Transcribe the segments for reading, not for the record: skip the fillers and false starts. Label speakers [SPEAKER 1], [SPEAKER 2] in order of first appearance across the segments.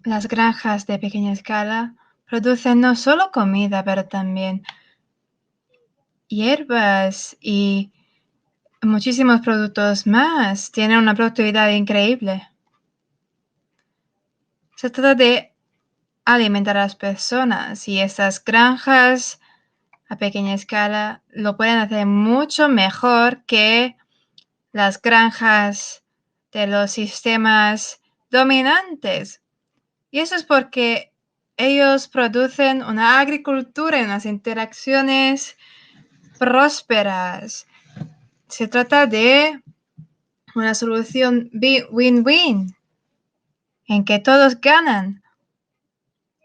[SPEAKER 1] Las granjas de pequeña escala producen no solo comida, pero también hierbas y muchísimos productos más. Tienen una productividad increíble. Se trata de alimentar a las personas y estas granjas a pequeña escala lo pueden hacer mucho mejor que las granjas de los sistemas dominantes. Y eso es porque ellos producen una agricultura y unas interacciones prósperas. Se trata de una solución win-win en que todos ganan.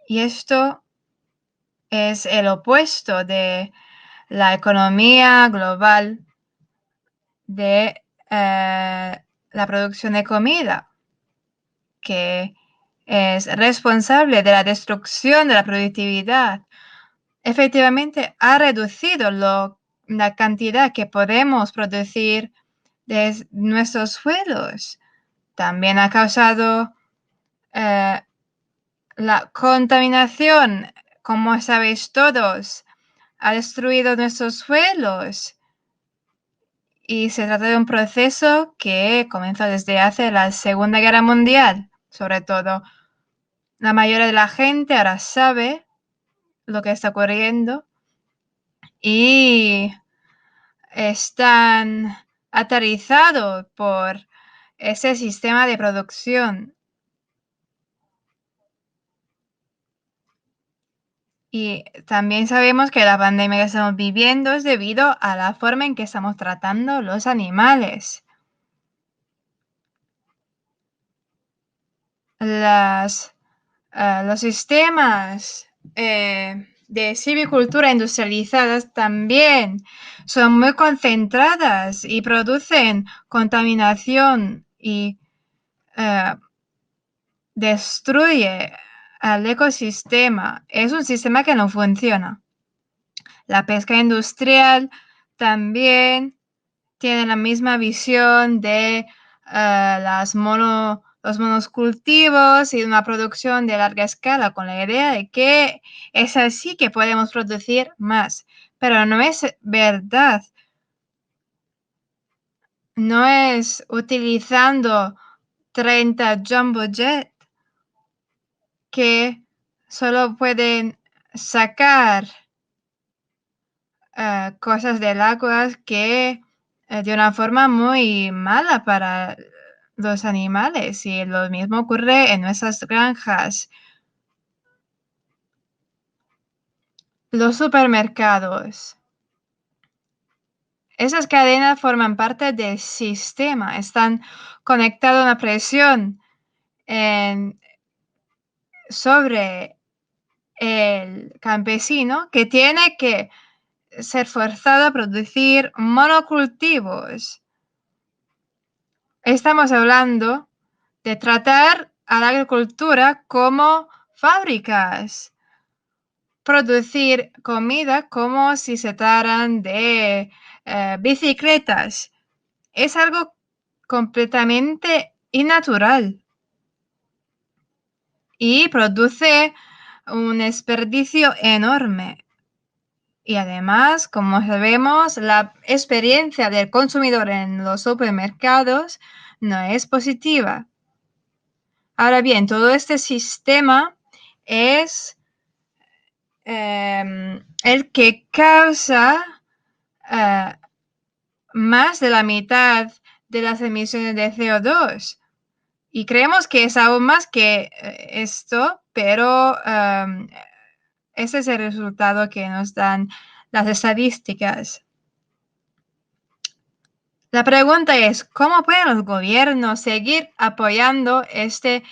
[SPEAKER 1] Y esto es el opuesto de la economía global de la producción de comida, que es responsable de la destrucción de la productividad. Efectivamente, ha reducido la cantidad que podemos producir de nuestros suelos. También ha causado la contaminación, como sabéis todos, ha destruido nuestros suelos. Y se trata de un proceso que comenzó desde hace la Segunda Guerra Mundial, sobre todo. La mayoría de la gente ahora sabe lo que está ocurriendo y están aterrizados por ese sistema de producción. Y también sabemos que la pandemia que estamos viviendo es debido a la forma en que estamos tratando los animales. Los sistemas de silvicultura industrializadas también son muy concentradas y producen contaminación y destruye al ecosistema. Es un sistema que no funciona. La pesca industrial también tiene la misma visión de los monocultivos y una producción de larga escala con la idea de que es así que podemos producir más. Pero no es verdad. No es utilizando 30 jumbo jet que solo pueden sacar cosas del agua que de una forma muy mala para los animales, y lo mismo ocurre en nuestras granjas. Los supermercados. Esas cadenas forman parte del sistema, están conectadas a una presión sobre el campesino que tiene que ser forzado a producir monocultivos. Estamos hablando de tratar a la agricultura como fábricas, producir comida como si se trataran de bicicletas. Es algo completamente innatural y produce un desperdicio enorme. Y además, como sabemos, la experiencia del consumidor en los supermercados no es positiva. Ahora bien, todo este sistema es el que causa más de la mitad de las emisiones de CO2. Y creemos que es aún más que esto, pero ese es el resultado que nos dan las estadísticas. La pregunta es, ¿cómo pueden los gobiernos seguir apoyando este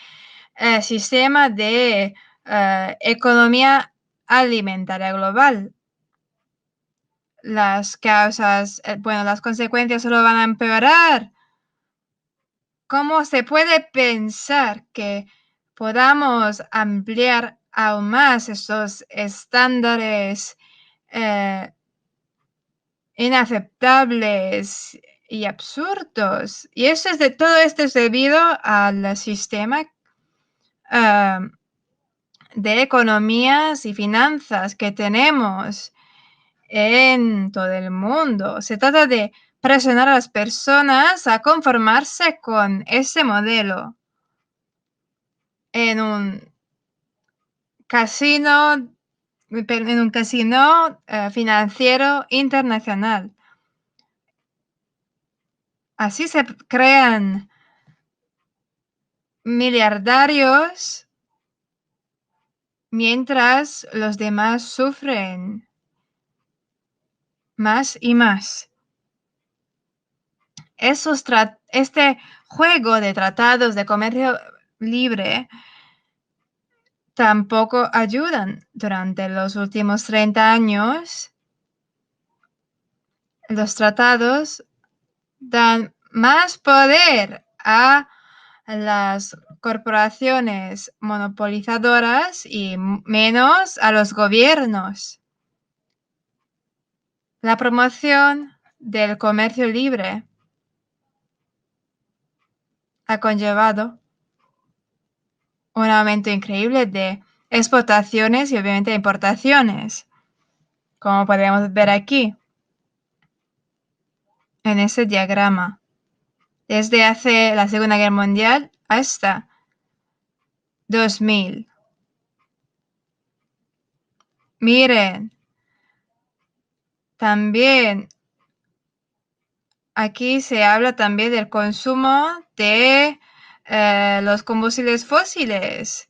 [SPEAKER 1] sistema de economía alimentaria global? Las consecuencias solo van a empeorar. ¿Cómo se puede pensar que podamos ampliar aún más estos estándares inaceptables y absurdos? Y todo esto es debido al sistema de economías y finanzas que tenemos en todo el mundo. Se trata de presionar a las personas a conformarse con ese modelo. En un casino financiero internacional. Así se crean miliardarios mientras los demás sufren más y más. Este juego de tratados de comercio libre tampoco ayudan. Durante los últimos 30 años, los tratados dan más poder a las corporaciones monopolizadoras y menos a los gobiernos. La promoción del comercio libre ha conllevado un aumento increíble de exportaciones y obviamente importaciones, como podemos ver aquí en ese diagrama. Desde hace la Segunda Guerra Mundial hasta 2000. Miren, también aquí se habla también del consumo de los combustibles fósiles.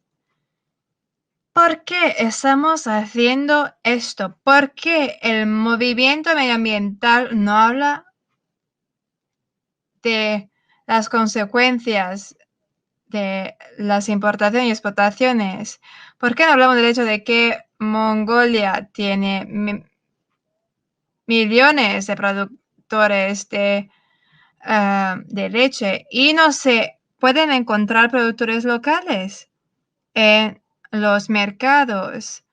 [SPEAKER 1] ¿Por qué estamos haciendo esto? ¿Por qué el movimiento medioambiental no habla de las consecuencias de las importaciones y exportaciones? ¿Por qué no hablamos del hecho de que Mongolia tiene millones de productores de leche y no se pueden encontrar productores locales en los mercados?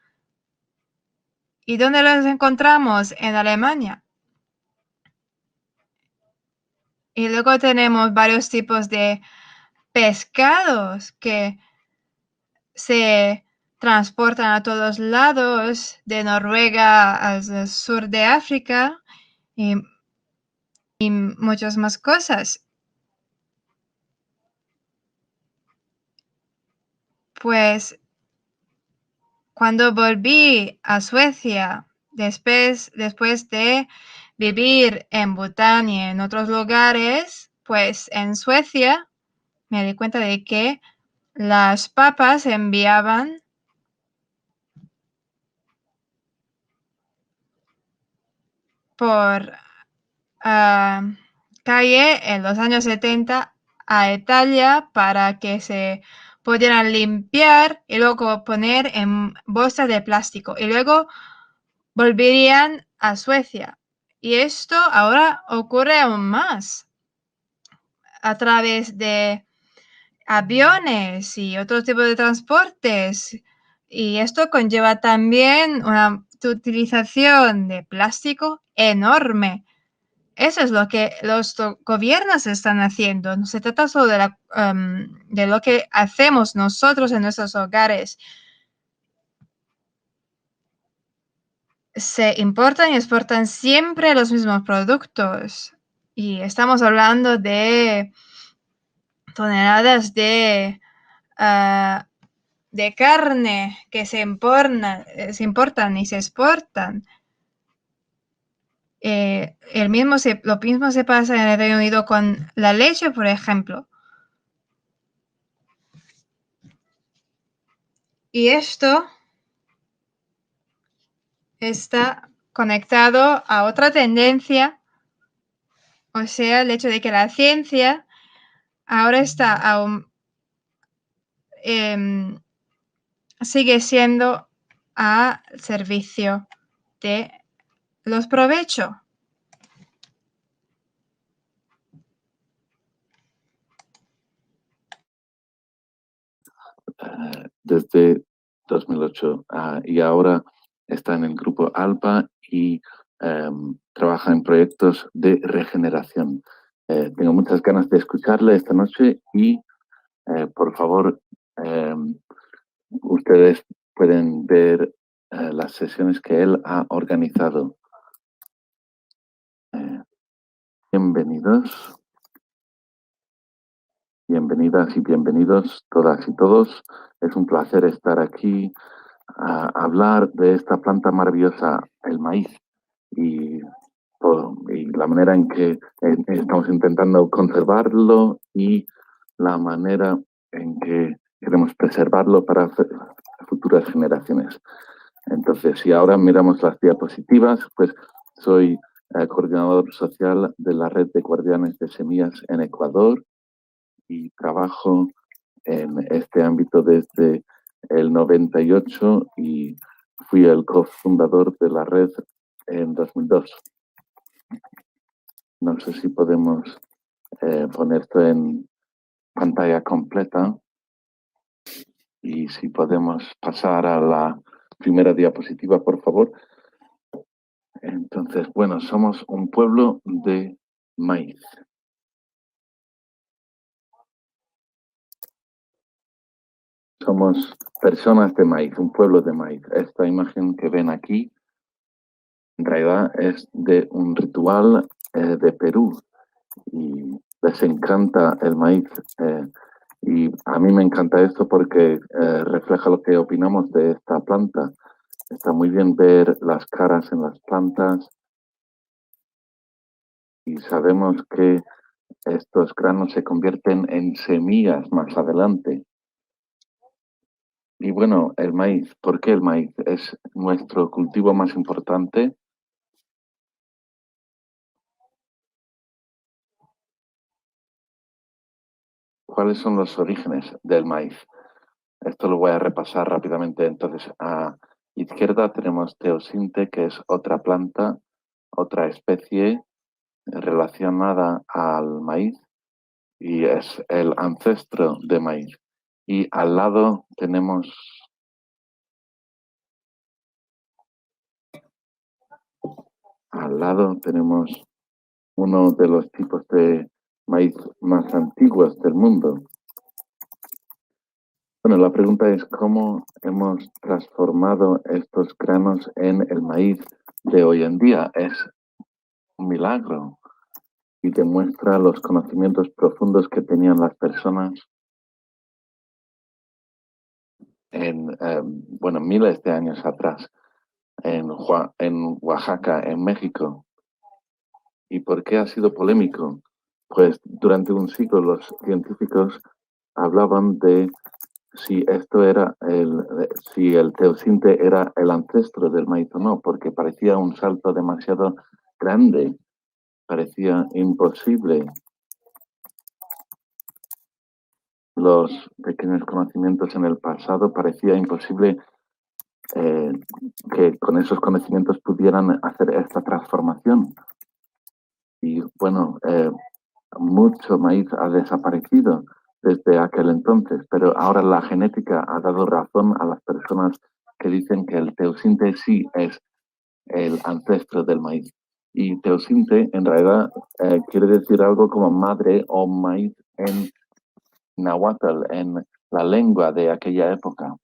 [SPEAKER 1] ¿Y dónde los encontramos? En Alemania. Y luego tenemos varios tipos de pescados que se transportan a todos lados, de Noruega al sur de África y muchas más cosas. Pues cuando volví a Suecia, después de vivir en Bután y en otros lugares, pues en Suecia me di cuenta de que las papas se enviaban por calle en los años 70 a Italia para que se pudieran limpiar y luego poner en bolsas de plástico y luego volverían a Suecia. Y esto ahora ocurre aún más a través de aviones y otros tipos de transportes. Y esto conlleva también una utilización de plástico enorme. Eso es lo que los gobiernos están haciendo. No se trata solo de lo que hacemos nosotros en nuestros hogares. Se importan y exportan siempre los mismos productos. Y estamos hablando de toneladas de carne que se importan y se exportan. Lo mismo se pasa en el Reino Unido con la leche, por ejemplo. Y esto está conectado a otra tendencia, o sea, el hecho de que la ciencia ahora está aún sigue siendo al servicio de los provechos.
[SPEAKER 2] Desde 2008 y ahora está en el grupo ALPA y trabaja en proyectos de regeneración. Tengo muchas ganas de escucharle esta noche y por favor ustedes pueden ver las sesiones que él ha organizado. Bienvenidos, bienvenidas y bienvenidos todas y todos. Es un placer estar aquí a hablar de esta planta maravillosa, el maíz, y la manera en que estamos intentando conservarlo y la manera en que queremos preservarlo para futuras generaciones. Entonces, si ahora miramos las diapositivas, pues soy coordinador social de la Red de Guardianes de Semillas en Ecuador y trabajo en este ámbito desde el 98 y fui el cofundador de la red en 2002. No sé si podemos poner esto en pantalla completa y si podemos pasar a la primera diapositiva, por favor. Entonces, bueno, somos un pueblo de maíz. Somos personas de maíz, un pueblo de maíz. Esta imagen que ven aquí, en realidad es de un ritual de Perú y les encanta el maíz. Y a mí me encanta esto porque refleja lo que opinamos de esta planta. Está muy bien ver las caras en las plantas y sabemos que estos granos se convierten en semillas más adelante. Y bueno, el maíz, ¿por qué el maíz? Es nuestro cultivo más importante. ¿Cuáles son los orígenes del maíz? Esto lo voy a repasar rápidamente. Entonces, a izquierda tenemos teosinte, que es otra planta, otra especie relacionada al maíz y es el ancestro de maíz. Y al lado tenemos uno de los tipos de maíz más antiguos del mundo. Bueno, la pregunta es cómo hemos transformado estos granos en el maíz de hoy en día. Es un milagro y demuestra los conocimientos profundos que tenían las personas en, bueno, miles de años atrás, en Oaxaca, en México. ¿Y por qué ha sido polémico? Pues durante un siglo los científicos hablaban de si si el teosinte era el ancestro del maíz o no, porque parecía un salto demasiado grande, parecía imposible. Los pequeños conocimientos en el pasado parecía imposible que con esos conocimientos pudieran hacer esta transformación. Y bueno, mucho maíz ha desaparecido desde aquel entonces, pero ahora la genética ha dado razón a las personas que dicen que el teosinte sí es el ancestro del maíz. Y teosinte en realidad quiere decir algo como madre o maíz en náhuatl, en la lengua de aquella época.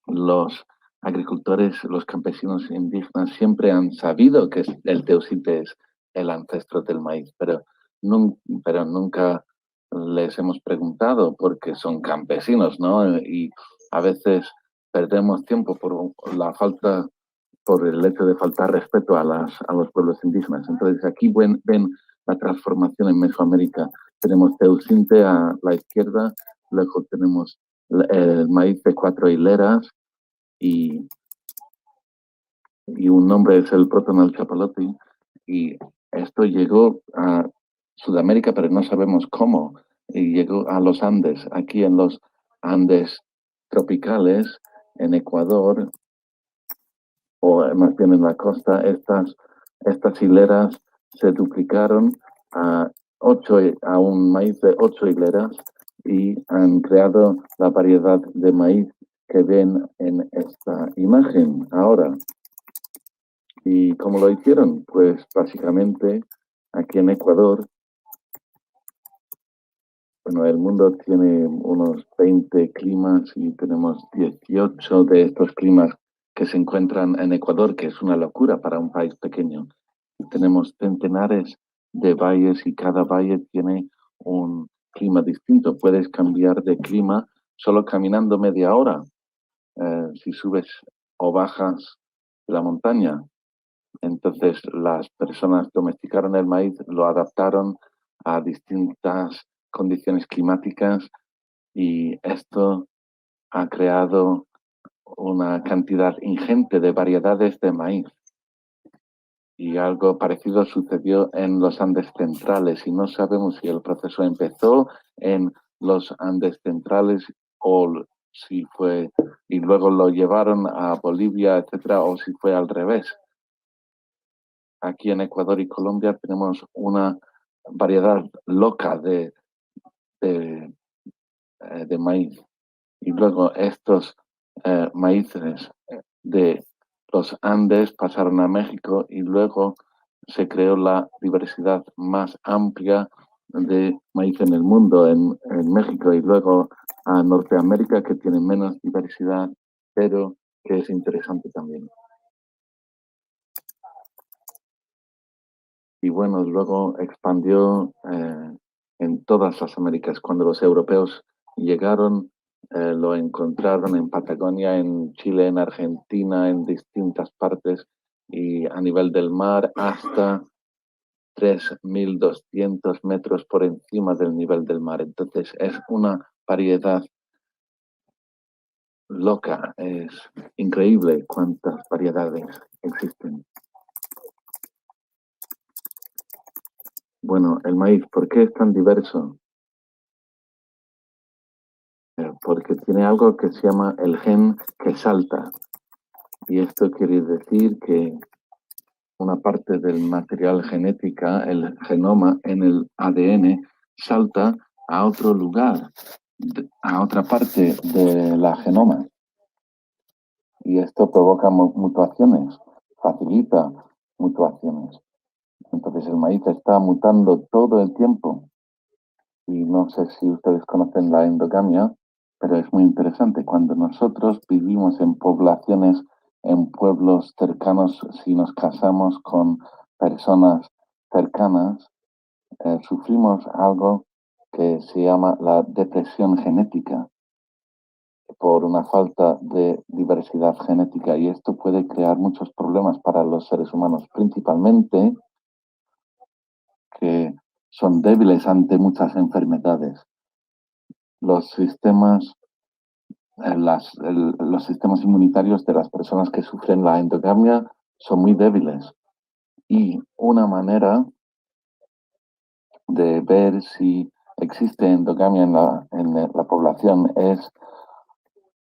[SPEAKER 2] Los agricultores, los campesinos indígenas siempre han sabido que el teosinte es el ancestro del maíz, pero nunca les hemos preguntado porque son campesinos, ¿no? Y a veces perdemos tiempo por el hecho de faltar respeto a los pueblos indígenas. Entonces aquí ven la transformación en Mesoamérica. Tenemos teosinte a la izquierda, luego tenemos el maíz de 4 hileras, y un nombre es el Protonal chapalote, y esto llegó a Sudamérica, pero no sabemos cómo, y llegó a los Andes, aquí en los Andes tropicales, en Ecuador, o más bien en la costa, estas hileras se duplicaron a un maíz de 8 hileras y han creado la variedad de maíz que ven en esta imagen ahora. ¿Y cómo lo hicieron? Pues básicamente aquí en Ecuador Bueno, el mundo tiene unos 20 climas y tenemos 18 de estos climas que se encuentran en Ecuador, que es una locura para un país pequeño. Y tenemos centenares de valles y cada valle tiene un clima distinto. Puedes cambiar de clima solo caminando media hora, si subes o bajas la montaña. Entonces, las personas domesticaron el maíz, lo adaptaron a distintas condiciones climáticas y esto ha creado una cantidad ingente de variedades de maíz. Y algo parecido sucedió en los Andes centrales y no sabemos si el proceso empezó en los Andes centrales o si fue y luego lo llevaron a Bolivia, etcétera, o si fue al revés. Aquí en Ecuador y Colombia tenemos una variedad loca de, de maíz. Y luego estos maíces de los Andes pasaron a México y luego se creó la diversidad más amplia de maíz en el mundo, en México, y luego a Norteamérica, que tiene menos diversidad, pero que es interesante también. Y bueno, luego expandió en todas las Américas. Cuando los europeos llegaron, lo encontraron en Patagonia, en Chile, en Argentina, en distintas partes y a nivel del mar hasta 3.200 metros por encima del nivel del mar. Entonces es una variedad loca, es increíble cuántas variedades existen. Bueno, el maíz, ¿por qué es tan diverso? Porque tiene algo que se llama el gen que salta. Y esto quiere decir que una parte del material genética, el genoma en el ADN, salta a otro lugar, a otra parte de la genoma. Y esto provoca mutaciones, facilita mutaciones. Entonces el maíz está mutando todo el tiempo. Y no sé si ustedes conocen la endogamia, pero es muy interesante. Cuando nosotros vivimos en poblaciones, en pueblos cercanos, si nos casamos con personas cercanas, sufrimos algo que se llama la depresión genética por una falta de diversidad genética y esto puede crear muchos problemas para los seres humanos, principalmente que son débiles ante muchas enfermedades. Los sistemas los sistemas inmunitarios de las personas que sufren la endogamia son muy débiles. Y una manera de ver si existe endogamia en la población es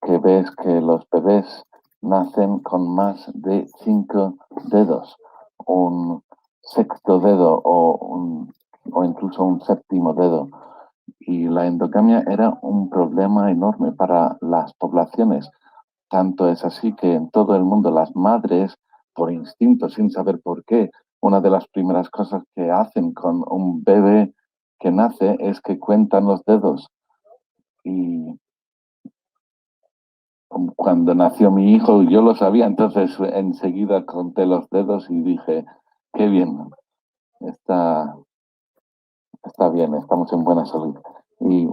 [SPEAKER 2] que ves que los bebés nacen con más de 5 dedos, un sexto dedo o incluso un séptimo dedo. Y la endogamia era un problema enorme para las poblaciones. Tanto es así que en todo el mundo las madres, por instinto, sin saber por qué, una de las primeras cosas que hacen con un bebé que nace es que cuentan los dedos. Y cuando nació mi hijo, yo lo sabía, entonces enseguida conté los dedos y dije, qué bien, está, está bien, estamos en buena salud. Y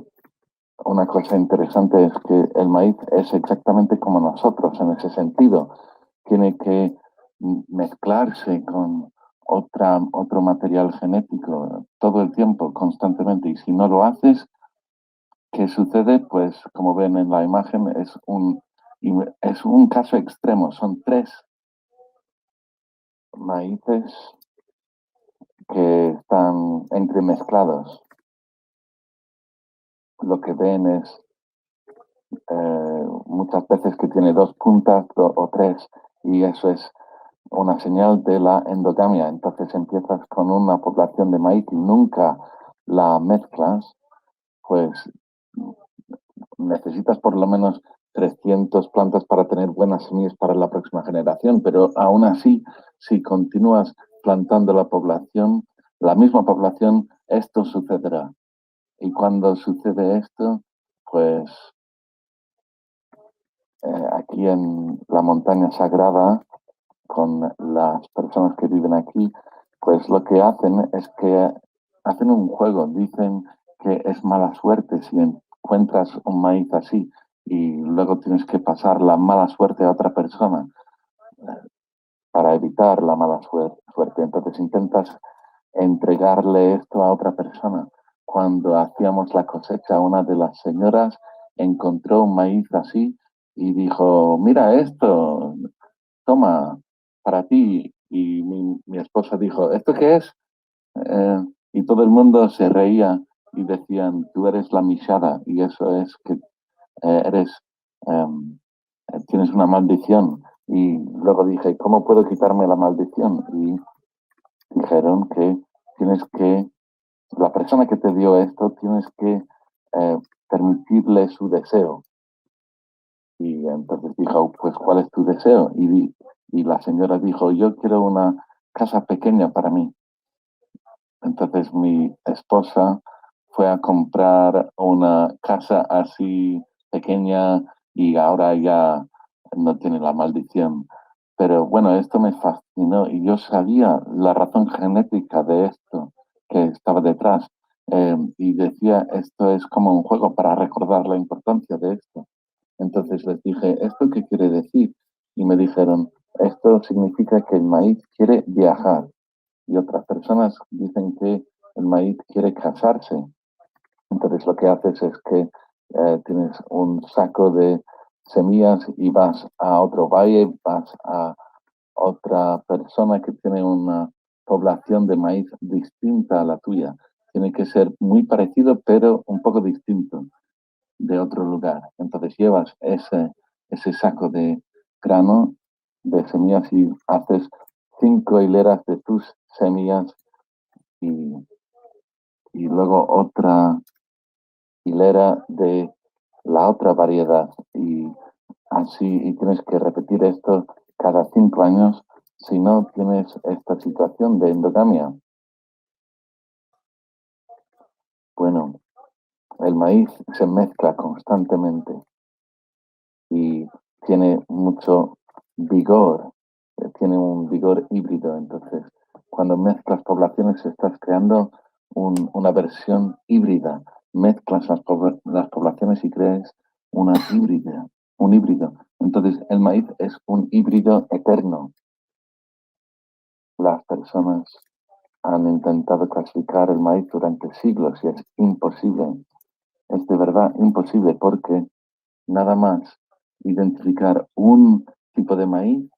[SPEAKER 2] una cosa interesante es que el maíz es exactamente como nosotros en ese sentido. Tiene que mezclarse con otro material genético todo el tiempo, constantemente. Y si no lo haces, ¿qué sucede? Pues como ven en la imagen, es un caso extremo. Son 3 maíces que están entremezclados. Lo que ven es muchas veces que tiene 2 puntas o 3 y eso es una señal de la endogamia. Entonces empiezas con una población de maíz y nunca la mezclas, pues necesitas por lo menos 300 plantas para tener buenas semillas para la próxima generación, pero aún así, si continúas plantando la misma población, esto sucederá. Y cuando sucede esto, pues aquí en la montaña sagrada, con las personas que viven aquí, pues lo que hacen es que hacen un juego. Dicen que es mala suerte si encuentras un maíz así y luego tienes que pasar la mala suerte a otra persona para evitar la mala suerte. Entonces intentas entregarle esto a otra persona. Cuando hacíamos la cosecha, una de las señoras encontró un maíz así y dijo, mira esto, toma, para ti. Y mi esposa dijo, ¿esto qué es? Y todo el mundo se reía y decían, tú eres la mishada, y eso es que eres, em, tienes una maldición. Y luego dije, ¿cómo puedo quitarme la maldición? Y dijeron que tienes que, la persona que te dio esto, tienes que permitirle su deseo. Y entonces dijo, pues, ¿cuál es tu deseo? Y la señora dijo, yo quiero una casa pequeña para mí. Entonces mi esposa fue a comprar una casa así pequeña y ahora ya no tiene la maldición. Pero bueno, esto me fascinó y yo sabía la razón genética de esto que estaba detrás. Y decía, esto es como un juego para recordar la importancia de esto. Entonces les dije, ¿esto qué quiere decir? Y me dijeron, esto significa que el maíz quiere viajar y otras personas dicen que el maíz quiere casarse. Entonces lo que haces es que tienes un saco de semillas y vas a otro valle, vas a otra persona que tiene una población de maíz distinta a la tuya. Tiene que ser muy parecido, pero un poco distinto de otro lugar. Entonces llevas ese saco de grano, de semillas y haces 5 hileras de tus semillas y, y luego otra hilera de la otra variedad. Y así, y tienes que repetir esto cada 5 años, si no tienes esta situación de endogamia. Bueno, el maíz se mezcla constantemente y tiene mucho vigor, tiene un vigor híbrido. Entonces, cuando mezclas poblaciones, estás creando una versión híbrida. Mezclas las poblaciones y creas una híbrida, un híbrido. Entonces, el maíz es un híbrido eterno. Las personas han intentado clasificar el maíz durante siglos y es imposible. Es de verdad imposible porque nada más identificar un tipo de maíz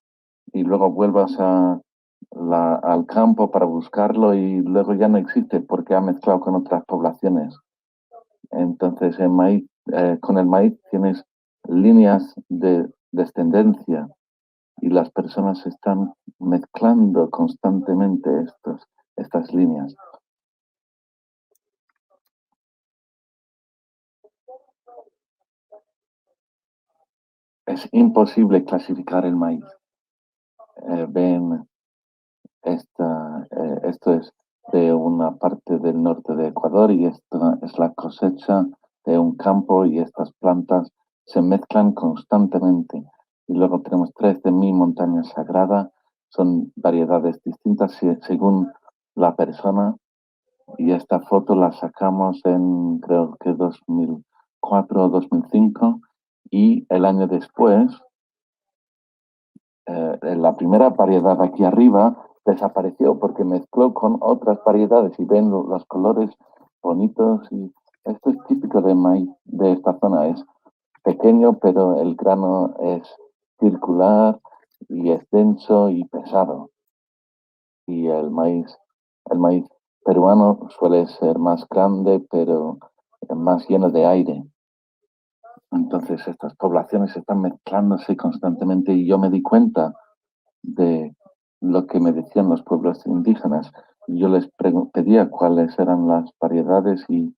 [SPEAKER 2] y luego vuelvas al campo para buscarlo y luego ya no existe porque ha mezclado con otras poblaciones. Entonces, con el maíz tienes líneas de descendencia y las personas están mezclando constantemente estas líneas. Es imposible clasificar el maíz. Ven, esto es de una parte del norte de Ecuador y esta es la cosecha de un campo y estas plantas se mezclan constantemente. Y luego tenemos 3 de mi montaña sagrada, son variedades distintas según la persona y esta foto la sacamos en creo que 2004 o 2005 y el año después la primera variedad aquí arriba desapareció porque mezcló con otras variedades y ven los colores bonitos y esto es típico de maíz de esta zona, es pequeño pero el grano es circular y es denso y pesado y el maíz peruano suele ser más grande pero más lleno de aire. Entonces estas poblaciones están mezclándose constantemente y yo me di cuenta de lo que me decían los pueblos indígenas. Yo les pedía cuáles eran las variedades y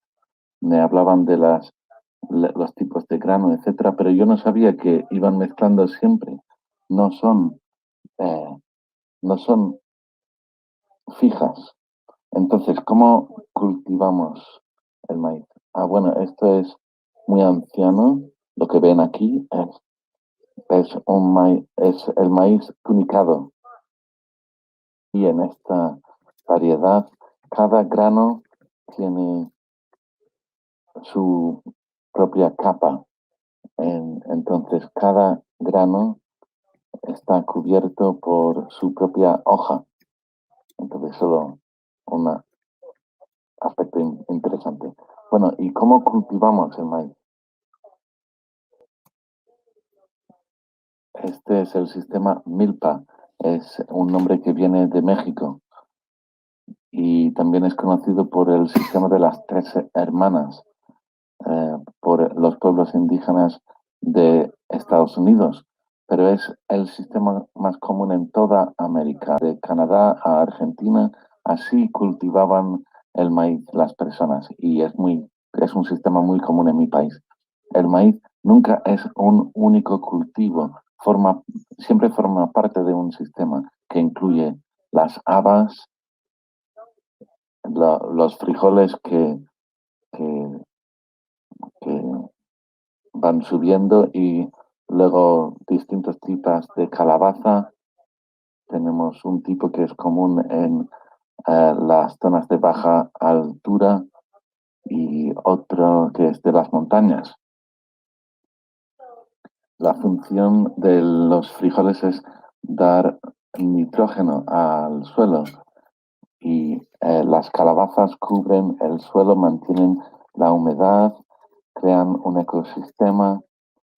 [SPEAKER 2] me hablaban de los tipos de grano, etcétera, pero yo no sabía que iban mezclando siempre. No son, eh, no son fijas. Entonces, ¿cómo cultivamos el maíz. Bueno, esto es muy anciano. Lo que ven aquí es un maíz, es el maíz tunicado. Y en esta variedad, cada grano tiene su propia capa. Entonces, cada grano está cubierto por su propia hoja. Entonces, solo un aspecto interesante. Bueno, ¿y cómo cultivamos el maíz? Este es el sistema Milpa. Es un nombre que viene de México y también es conocido por el sistema de las tres hermanas, por los pueblos indígenas de Estados Unidos, pero es el sistema más común en toda América, de Canadá a Argentina. Así cultivaban el maíz las personas y es un sistema muy común en mi país. El maíz nunca es un único cultivo, siempre forma parte de un sistema que incluye las habas, los frijoles que, que van subiendo y luego distintos tipos de calabaza. Tenemos un tipo que es común en las zonas de baja altura y otro que es de las montañas. La función de los frijoles es dar nitrógeno al suelo y las calabazas cubren el suelo, mantienen la humedad, crean un ecosistema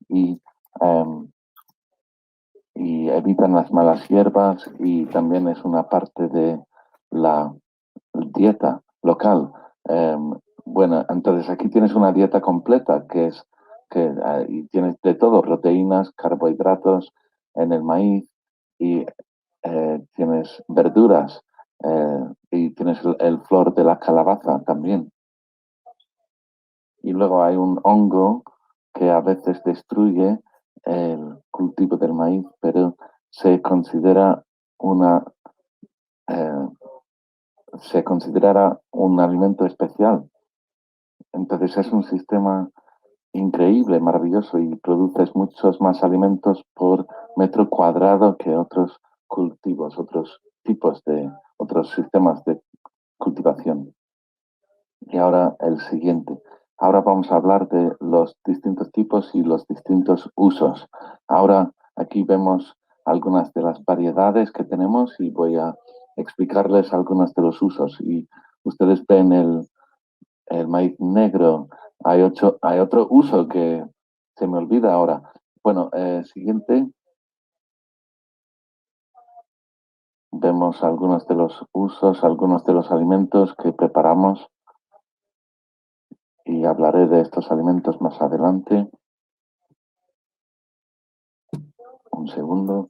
[SPEAKER 2] y evitan las malas hierbas y también es una parte de la dieta local. Bueno, entonces aquí tienes una dieta completa y tienes de todo, proteínas, carbohidratos en el maíz y tienes verduras y tienes el flor de la calabaza también. Y luego hay un hongo que a veces destruye el cultivo del maíz, pero se considera una eh, se considerará un alimento especial. Entonces es un sistema increíble, maravilloso y produces muchos más alimentos por metro cuadrado que otros cultivos, otros sistemas de cultivación. Y ahora el siguiente. Ahora vamos a hablar de los distintos tipos y los distintos usos. Ahora aquí vemos algunas de las variedades que tenemos y voy a explicarles algunos de los usos. Y ustedes ven el maíz negro. Hay otro uso que se me olvida ahora. Bueno, siguiente. Vemos algunos de los usos, algunos de los alimentos que preparamos y hablaré de estos alimentos más adelante. Un segundo.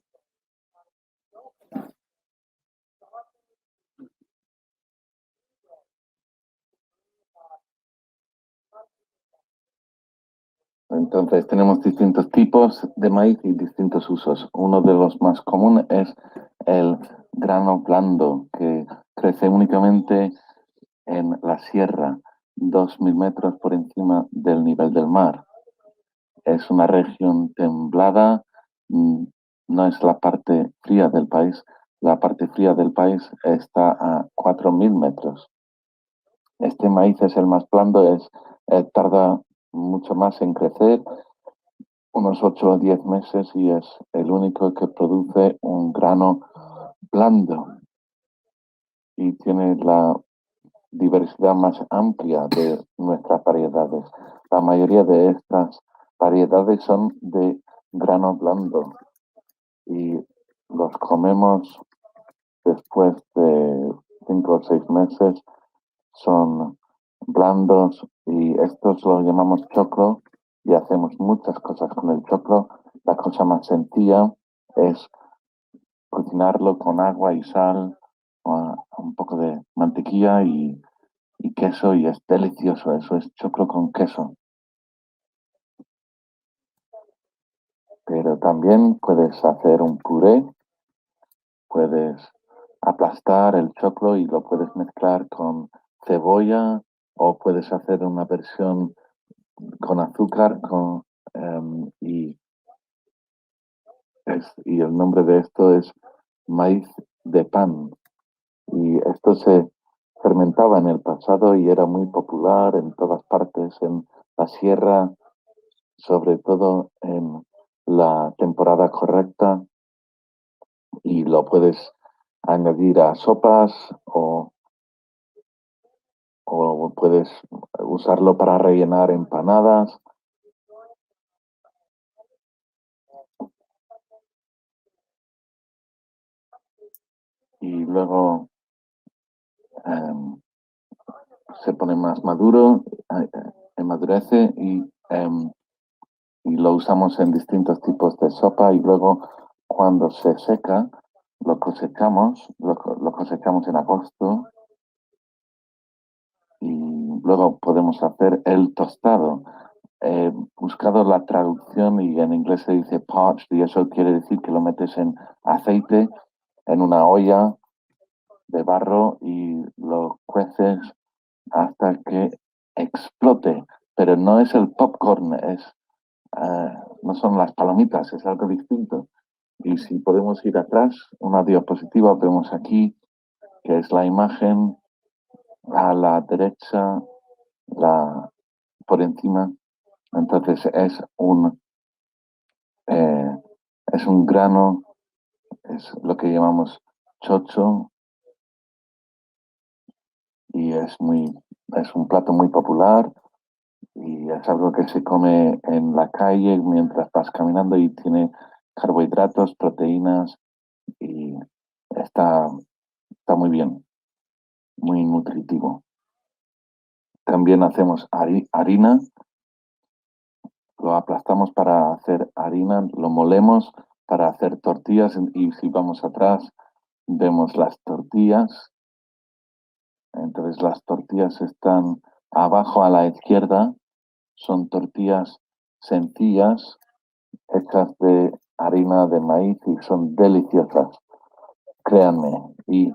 [SPEAKER 2] Entonces tenemos distintos tipos de maíz y distintos usos. Uno de los más comunes es el grano blando, que crece únicamente en la sierra, 2.000 metros por encima del nivel del mar. Es una región templada, mm, no es la parte fría del país. La parte fría del país está a 4.000 metros. Este maíz es el más blando, tarda mucho más en crecer, unos 8 o 10 meses, y es el único que produce un grano blando y tiene la diversidad más amplia de nuestras variedades. La mayoría de estas variedades son de grano blando y los comemos después de 5 o 6 meses. Son blandos y estos los llamamos choclo y hacemos muchas cosas con el choclo. La cosa más sencilla es cocinarlo con agua y sal, un poco de mantequilla y queso y es delicioso. Eso es choclo con queso. Pero también puedes hacer un puré, puedes aplastar el choclo y lo puedes mezclar con cebolla o puedes hacer una versión con azúcar y el nombre de esto es maíz de pan. Y esto se fermentaba en el pasado y era muy popular en todas partes, en la sierra, sobre todo en la temporada correcta, y lo puedes añadir a sopas o puedes usarlo para rellenar empanadas. Y luego se pone más maduro, madurece y lo usamos en distintos tipos de sopa y luego cuando se seca lo cosechamos en agosto y luego podemos hacer el tostado. He buscado la traducción y en inglés se dice parched y eso quiere decir que lo metes en aceite en una olla de barro y lo cueces hasta que explote. Pero no es el popcorn, no son las palomitas, es algo distinto. Y si podemos ir atrás, una diapositiva, vemos aquí que es la imagen a la derecha, por encima. Entonces eh, es un grano, es lo que llamamos chocho y es un plato muy popular y es algo que se come en la calle mientras vas caminando y tiene carbohidratos, proteínas y está, está muy bien, muy nutritivo. También hacemos harina, lo aplastamos para hacer harina, lo molemos para hacer tortillas y si vamos atrás vemos las tortillas. Entonces las tortillas están abajo a la izquierda, son tortillas sencillas hechas de harina de maíz y son deliciosas, créanme. Y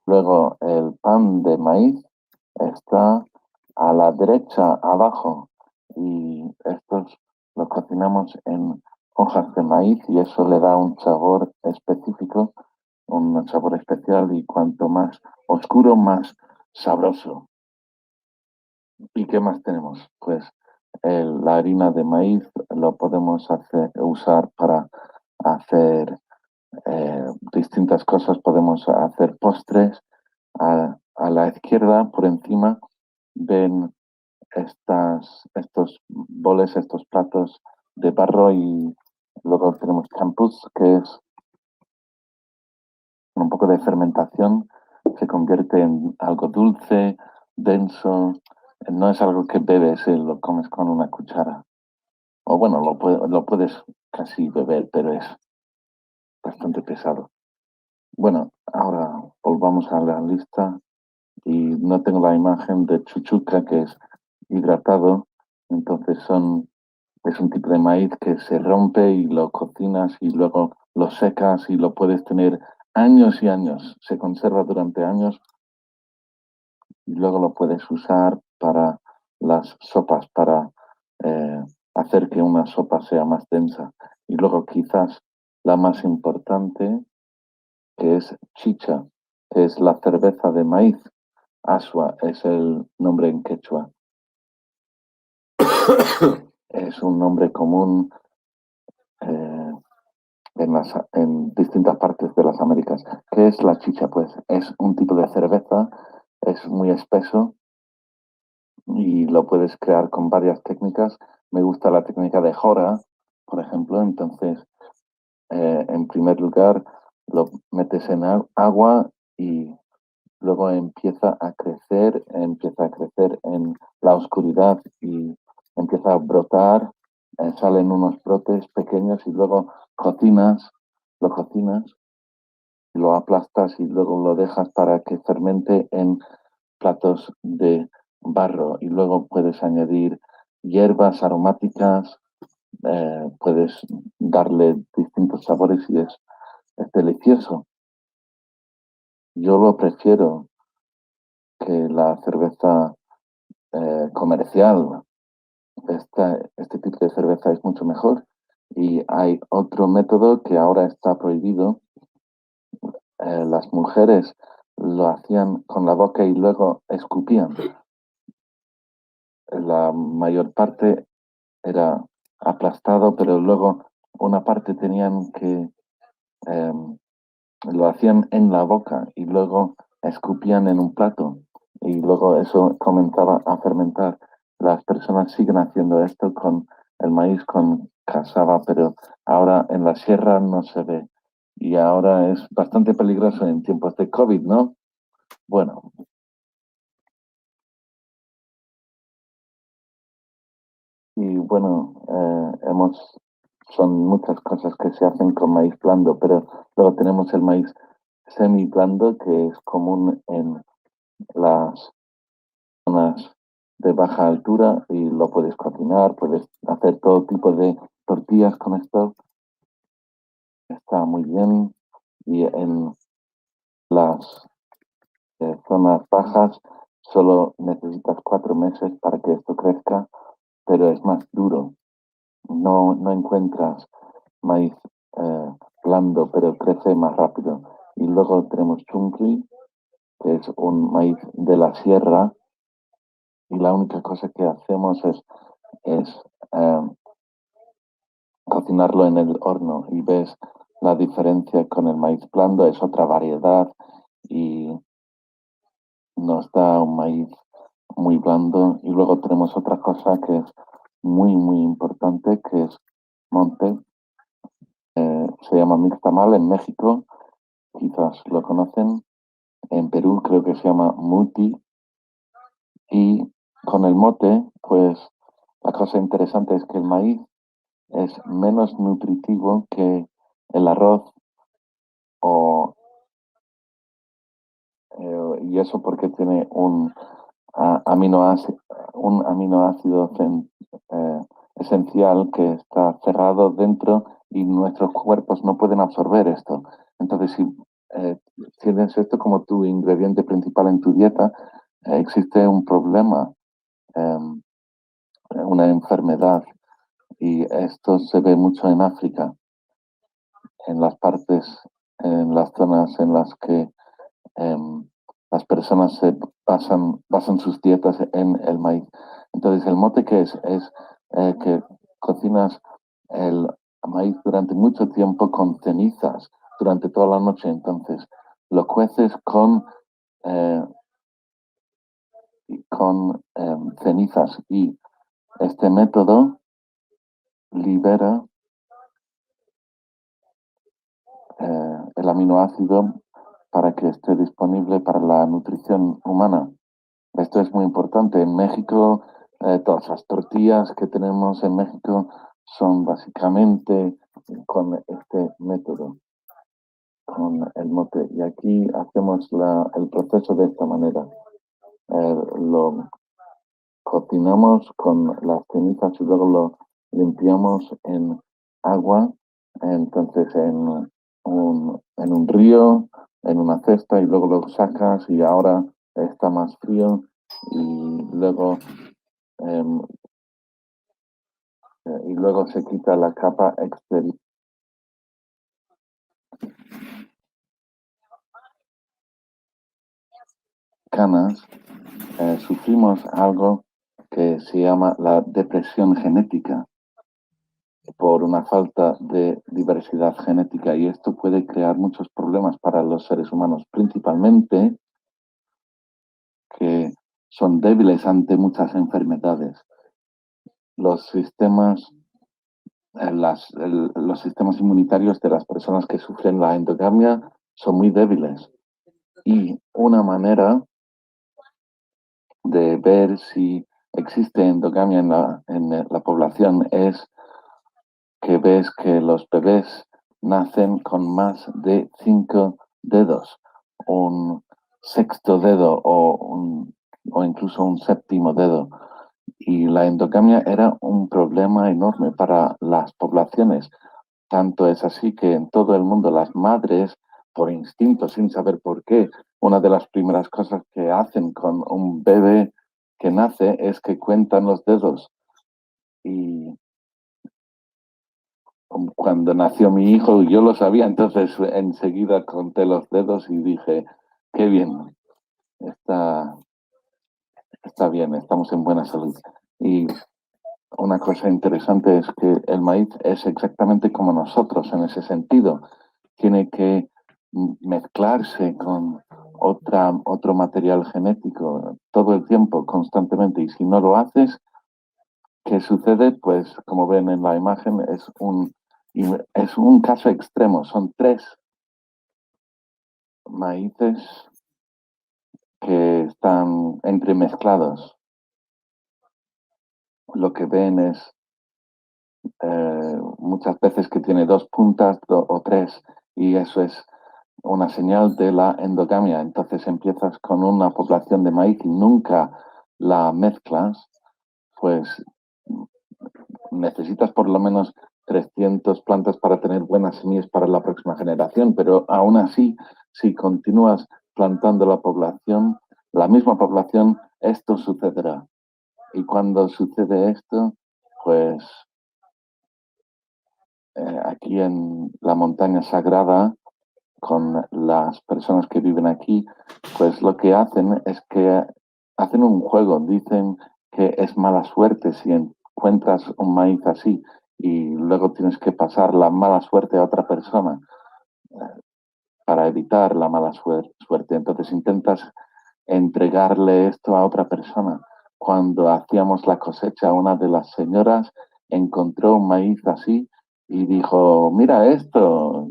[SPEAKER 2] luego el pan de maíz está a la derecha abajo y estos lo cocinamos en hojas de maíz y eso le da un sabor específico, un sabor especial y cuanto más oscuro, más sabroso. ¿Y qué más tenemos? Pues la harina de maíz lo podemos usar para hacer distintas cosas. Podemos hacer postres. A la izquierda, por encima, ven estos boles, estos platos de barro y luego tenemos champús, que es un poco de fermentación, se convierte en algo dulce, denso, no es algo que bebes, lo comes con una cuchara. O bueno, lo puedes casi beber, pero es bastante pesado. Bueno, ahora volvamos a la lista y no tengo la imagen de chuchuca, que es hidratado, entonces es un tipo de maíz que se rompe y lo cocinas y luego lo secas y lo puedes tener años y años, se conserva durante años y luego lo puedes usar para las sopas, para eh, hacer que una sopa sea más densa. Y luego quizás la más importante, que es chicha, que es la cerveza de maíz. Asua es el nombre en quechua. Es un nombre común eh, en distintas partes de las Américas. ¿Qué es la chicha? Pues es un tipo de cerveza, es muy espeso y lo puedes crear con varias técnicas. Me gusta la técnica de Jora, por ejemplo. Entonces, en primer lugar, lo metes en agua y luego empieza a crecer en la oscuridad y empieza a brotar, salen unos brotes pequeños y luego lo cocinas, lo aplastas y luego lo dejas para que fermente en platos de barro y luego puedes añadir hierbas aromáticas, puedes darle distintos sabores y es delicioso. Yo lo prefiero que la cerveza comercial. Este tipo de cerveza es mucho mejor y hay otro método que ahora está prohibido. Las mujeres lo hacían con la boca y luego escupían. La mayor parte era aplastado, pero luego una parte tenían que lo hacían en la boca y luego escupían en un plato y luego eso comenzaba a fermentar. Las personas siguen haciendo esto con el maíz con cassava, pero ahora en la sierra no se ve y ahora es bastante peligroso en tiempos de COVID, ¿no? Bueno, y bueno, son muchas cosas que se hacen con maíz blando, pero luego tenemos el maíz semi blando que es común en las zonas de baja altura y lo puedes cocinar, puedes hacer todo tipo de tortillas con esto, está muy bien. Y en las zonas bajas solo necesitas 4 meses para que esto crezca, pero es más duro. No encuentras maíz blando, pero crece más rápido. Y luego tenemos chungli, que es un maíz de la sierra, y la única cosa que hacemos es eh, cocinarlo en el horno y ves la diferencia con el maíz blando, es otra variedad y nos da un maíz muy blando. Y luego tenemos otra cosa que es muy importante, que es monte. Se llama mixtamal en México, quizás lo conocen. En Perú creo que se llama muti. Y con el mote, pues la cosa interesante es que el maíz es menos nutritivo que el arroz o, y eso porque tiene aminoácido, un aminoácido esencial que está cerrado dentro y nuestros cuerpos no pueden absorber esto. Entonces, si tienes esto como tu ingrediente principal en tu dieta, existe un problema, eh, una enfermedad, y esto se ve mucho en África, en las partes, en las zonas en las que em, las personas basan sus dietas en el maíz. Entonces, el mote que es que cocinas el maíz durante mucho tiempo con cenizas, durante toda la noche. Entonces, lo cueces eh, con cenizas y este método libera el aminoácido para que esté disponible para la nutrición humana. Esto es muy importante. En México, todas las tortillas que tenemos en México son básicamente con este método, con el mote. Y aquí hacemos el proceso de esta manera. Lo cocinamos con las cenizas y luego lo limpiamos en agua, entonces en un río, en una cesta y luego lo sacas y ahora está más frío em, y luego se quita la capa exterior. Canas, sufrimos algo que se llama la depresión genética por una falta de diversidad genética y esto puede crear muchos problemas para los seres humanos, principalmente que son débiles ante muchas enfermedades. Los sistemas, los sistemas inmunitarios de las personas que sufren la endogamia son muy débiles y una manera de ver si existe endogamia en la población es que ves que los bebés nacen con más de 5 dedos, un sexto dedo o incluso un séptimo dedo. Y la endogamia era un problema enorme para las poblaciones. Tanto es así que en todo el mundo las madres, por instinto, sin saber por qué, una de las primeras cosas que hacen con un bebé que nace es que cuentan los dedos. Y cuando nació mi hijo, yo lo sabía, entonces enseguida conté los dedos y dije, qué bien, está, está bien, estamos en buena salud. Y una cosa interesante es que el maíz es exactamente como nosotros en ese sentido. Tiene que mezclarse con otro material genético todo el tiempo, constantemente. Y si no lo haces, ¿qué sucede? Pues como ven en la imagen, es un caso extremo. Son tres maíces que están entremezclados. Lo que ven es muchas veces que tiene dos puntas o tres, y eso es una señal de la endogamia. Entonces empiezas con una población de maíz y nunca la mezclas, pues necesitas por lo menos 300 plantas para tener buenas semillas para la próxima generación, pero aún así, si continúas plantando la misma población, esto sucederá. Y cuando sucede esto, pues aquí en la montaña sagrada, con las personas que viven aquí, pues lo que hacen es que hacen un juego. Dicen que es mala suerte si encuentras un maíz así y luego tienes que pasar la mala suerte a otra persona para evitar la mala suerte. Entonces intentas entregarle esto a otra persona. Cuando hacíamos la cosecha, una de las señoras encontró un maíz así y dijo, mira esto,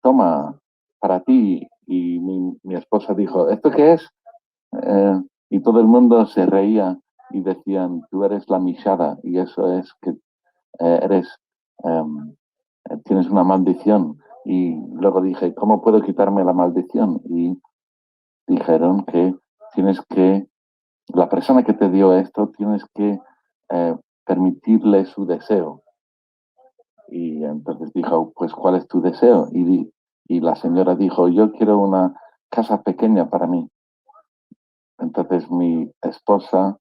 [SPEAKER 2] toma, para ti. Y mi esposa dijo, ¿esto qué es? Y todo el mundo se reía y decían, tú eres la mishada, y eso es que eres, em, tienes una maldición. Y luego dije, ¿cómo puedo quitarme la maldición? Y dijeron que tienes que, la persona que te dio esto, tienes que permitirle su deseo. Y entonces dijo, pues, ¿cuál es tu deseo? Y la señora dijo, yo quiero una casa pequeña para mí. Entonces mi esposa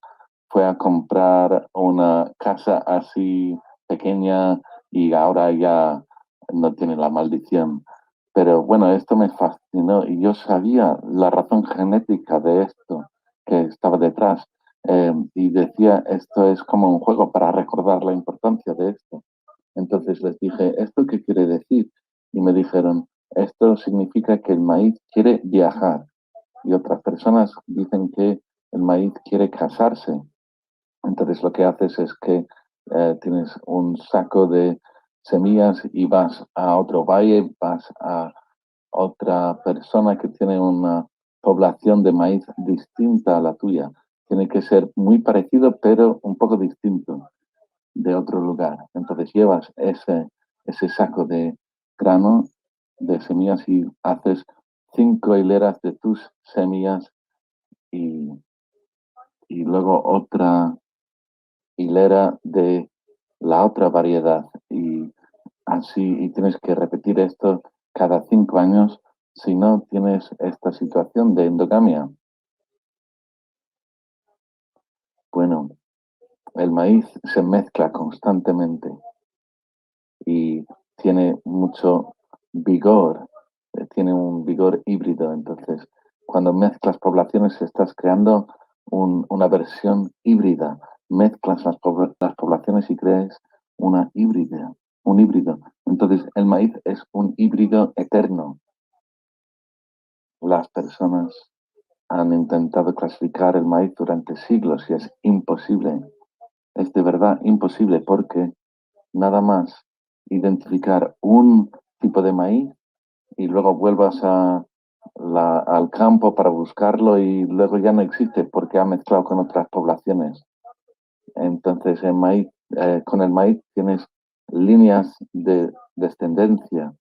[SPEAKER 2] fue a comprar una casa así pequeña y ahora ya no tiene la maldición. Pero bueno, esto me fascinó y yo sabía la razón genética de esto que estaba detrás. Y decía, esto es como un juego para recordar la importancia de esto. Entonces les dije, ¿esto qué quiere decir? Y me dijeron, esto significa que el maíz quiere viajar. Y otras personas dicen que el maíz quiere casarse. Entonces lo que haces es que tienes un saco de semillas y vas a otro valle, vas a otra persona que tiene una población de maíz distinta a la tuya. Tiene que ser muy parecido, pero un poco distinto de otro lugar. Entonces llevas ese saco de grano, de semillas, y haces 5 hileras de tus semillas y, y luego otra hilera de la otra variedad. Y así, y tienes que repetir esto cada 5 años, si no tienes esta situación de endogamia. Bueno, el maíz se mezcla constantemente y tiene mucho vigor, tiene un vigor híbrido. Entonces, cuando mezclas poblaciones, estás creando una versión híbrida. Mezclas las poblaciones y creas una híbrida, un híbrido. Entonces, el maíz es un híbrido eterno. Las personas han intentado clasificar el maíz durante siglos y es imposible. Es de verdad imposible porque nada más identificar un tipo de maíz y luego vuelvas al campo para buscarlo y luego ya no existe porque ha mezclado con otras poblaciones. Entonces, con el maíz tienes líneas de descendencia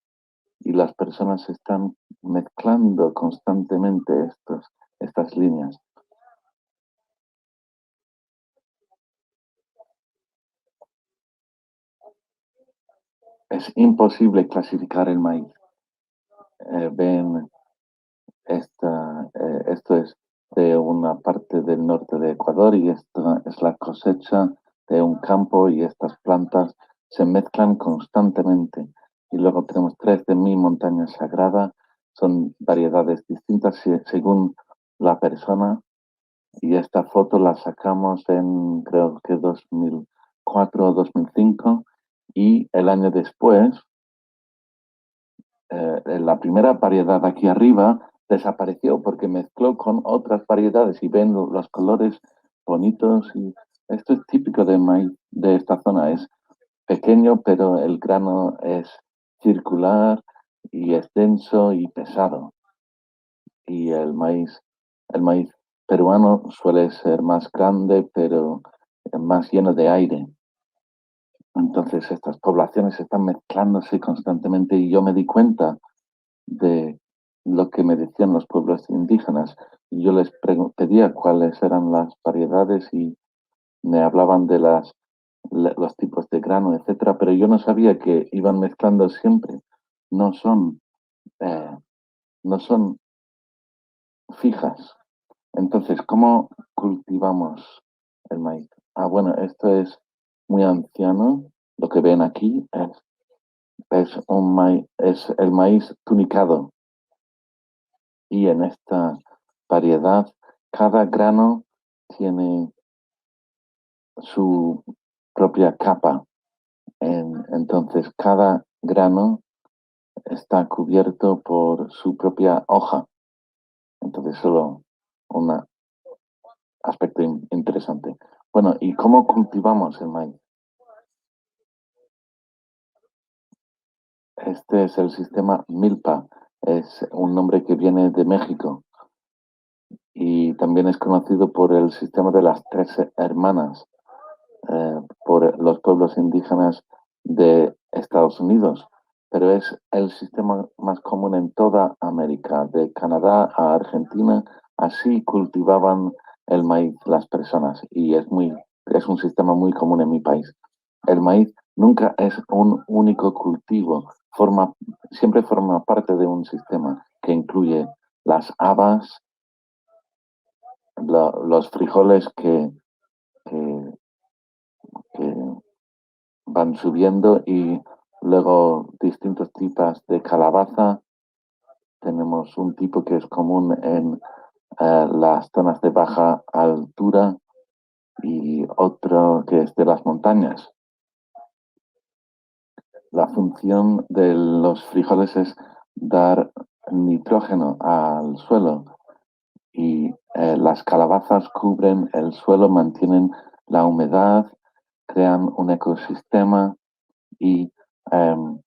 [SPEAKER 2] y las personas están mezclando constantemente estas líneas. Es imposible clasificar el maíz. Ven, esto es de una parte del norte de Ecuador y esta es la cosecha de un campo y estas plantas se mezclan constantemente. Y luego tenemos tres de mi montaña sagrada, son variedades distintas según la persona y esta foto la sacamos en creo que 2004 o 2005 y el año después la primera variedad aquí arriba desapareció porque mezcló con otras variedades y ven los colores bonitos y esto es típico de maíz de esta zona, es pequeño pero el grano es circular y es denso y pesado y el maíz peruano suele ser más grande pero más lleno de aire. Entonces estas poblaciones están mezclándose constantemente y yo me di cuenta de lo que me decían los pueblos indígenas. Y yo les pedía cuáles eran las variedades y me hablaban de los tipos de grano, etcétera, pero yo no sabía que iban mezclando siempre. No son, eh, no son fijas. Entonces, ¿cómo cultivamos el maíz? Ah, bueno, esto es muy anciano. Lo que ven aquí es es el maíz tunicado. Y en esta variedad, cada grano tiene su propia capa. Entonces, cada grano está cubierto por su propia hoja. Entonces, solo un aspecto interesante. Bueno, ¿y cómo cultivamos el maíz? Este es el sistema Milpa. Es un nombre que viene de México y también es conocido por el sistema de las tres hermanas. Por los pueblos indígenas de Estados Unidos, pero es el sistema más común en toda América, de Canadá a Argentina, así cultivaban el maíz las personas y es un sistema muy común en mi país. El maíz nunca es un único cultivo, siempre forma parte de un sistema que incluye las habas, los frijoles que que van subiendo y luego distintos tipos de calabaza. Tenemos un tipo que es común en las zonas de baja altura y otro que es de las montañas. La función de los frijoles es dar nitrógeno al suelo y las calabazas cubren el suelo, mantienen la humedad, crean un ecosistema y em,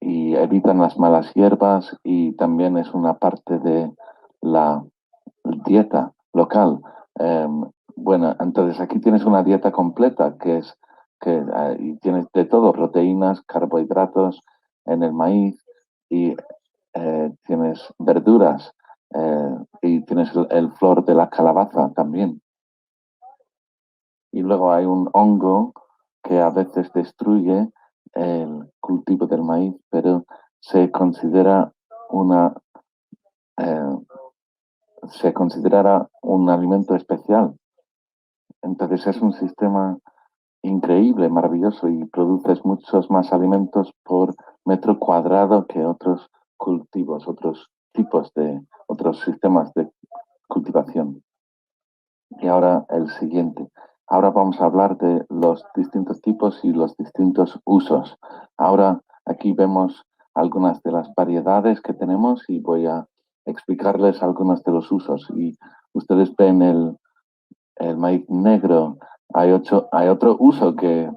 [SPEAKER 2] y evitan las malas hierbas y también es una parte de la dieta local. Bueno, entonces aquí tienes una dieta completa que es que y tienes de todo, proteínas, carbohidratos en el maíz y tienes verduras y tienes el flor de la calabaza también. Y luego hay un hongo que a veces destruye el cultivo del maíz, pero se considera una eh, se considera un alimento especial. Entonces es un sistema increíble, maravilloso y produces muchos más alimentos por metro cuadrado que otros cultivos, otros tipos de otros sistemas de cultivación. Y ahora el siguiente. Ahora vamos a hablar de los distintos tipos y los distintos usos. Ahora aquí vemos algunas de las variedades que tenemos y voy a explicarles algunos de los usos. Y ustedes ven el maíz negro. Hay otro uso que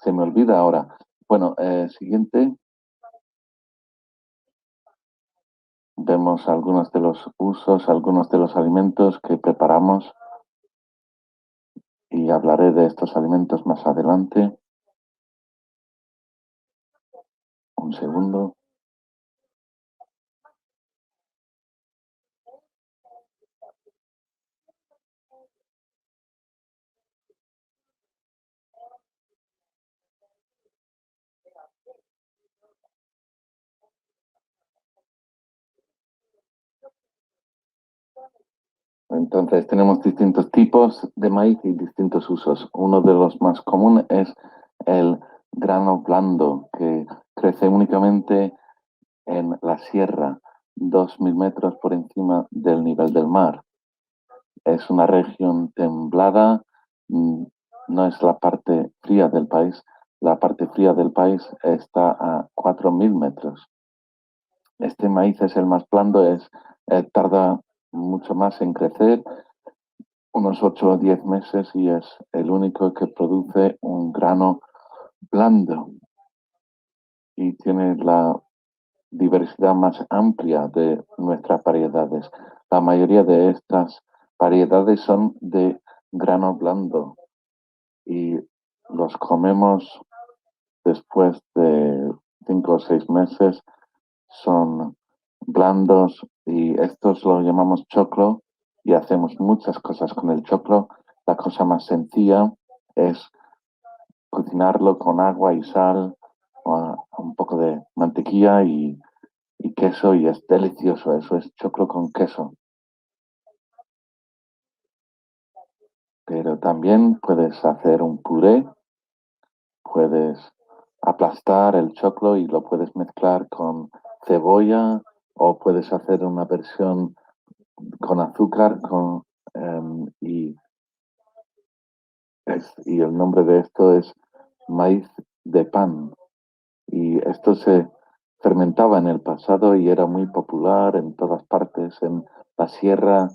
[SPEAKER 2] se me olvida ahora. Bueno, siguiente. Vemos algunos de los usos, algunos de los alimentos que preparamos y hablaré de estos alimentos más adelante. Un segundo. Entonces tenemos distintos tipos de maíz y distintos usos. Uno de los más comunes es el grano blando, que crece únicamente en la sierra, 2.000 metros por encima del nivel del mar. Es una región templada, no es la parte fría del país. La parte fría del país está a 4.000 metros. Este maíz es el más blando, tarda mucho más en crecer, unos 8 o 10 meses, y es el único que produce un grano blando y tiene la diversidad más amplia de nuestras variedades. La mayoría de estas variedades son de grano blando y los comemos después de 5 o 6 meses. Son blandos y estos lo llamamos choclo y hacemos muchas cosas con el choclo. La cosa más sencilla es cocinarlo con agua y sal, o un poco de mantequilla y queso, y es delicioso. Eso es choclo con queso. Pero también puedes hacer un puré, puedes aplastar el choclo y lo puedes mezclar con cebolla, o puedes hacer una versión con azúcar y el nombre de esto es maíz de pan. Y esto se fermentaba en el pasado y era muy popular en todas partes, en la sierra,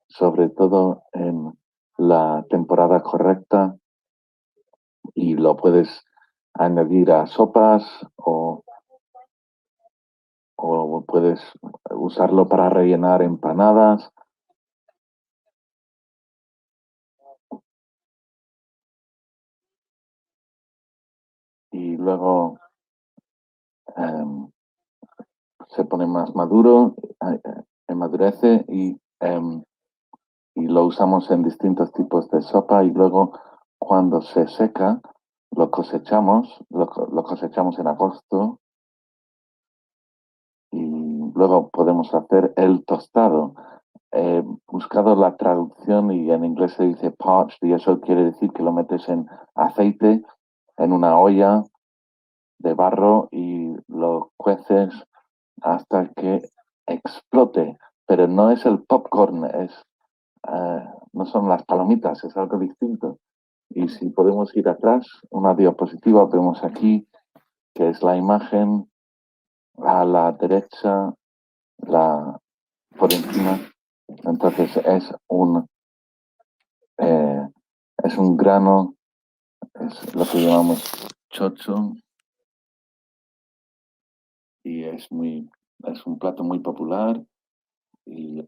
[SPEAKER 2] sobre todo en la temporada correcta, y lo puedes añadir a sopas o puedes usarlo para rellenar empanadas. Y luego se pone más maduro, amadurece y lo usamos en distintos tipos de sopa, y luego cuando se seca lo cosechamos en agosto, y luego podemos hacer el tostado. He buscado la traducción y en inglés se dice parched, y eso quiere decir que lo metes en aceite en una olla de barro y lo cueces hasta que explote. Pero no es el popcorn, no son las palomitas, es algo distinto. Y si podemos ir atrás, una diapositiva, vemos aquí que es la imagen a la derecha, por encima. Entonces eh, es un grano, es lo que llamamos chocho, y es un plato muy popular. Y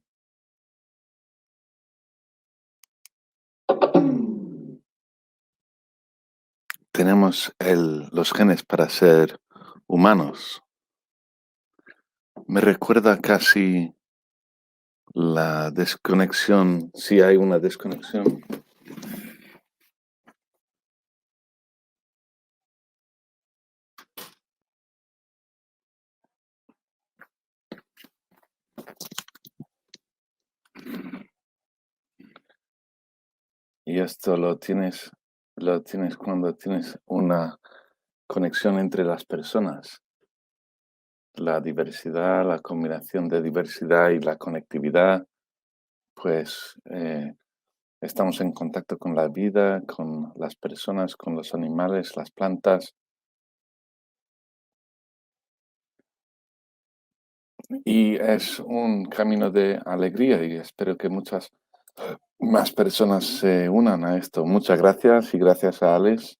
[SPEAKER 2] tenemos los genes para ser humanos. Me recuerda casi la desconexión, si hay una desconexión. Y esto lo tienes cuando tienes una conexión entre las personas. La diversidad, la combinación de diversidad y la conectividad, pues estamos en contacto con la vida, con las personas, con los animales, las plantas, y es un camino de alegría, y espero que muchas más personas se unan a esto. Muchas gracias, y gracias a Alex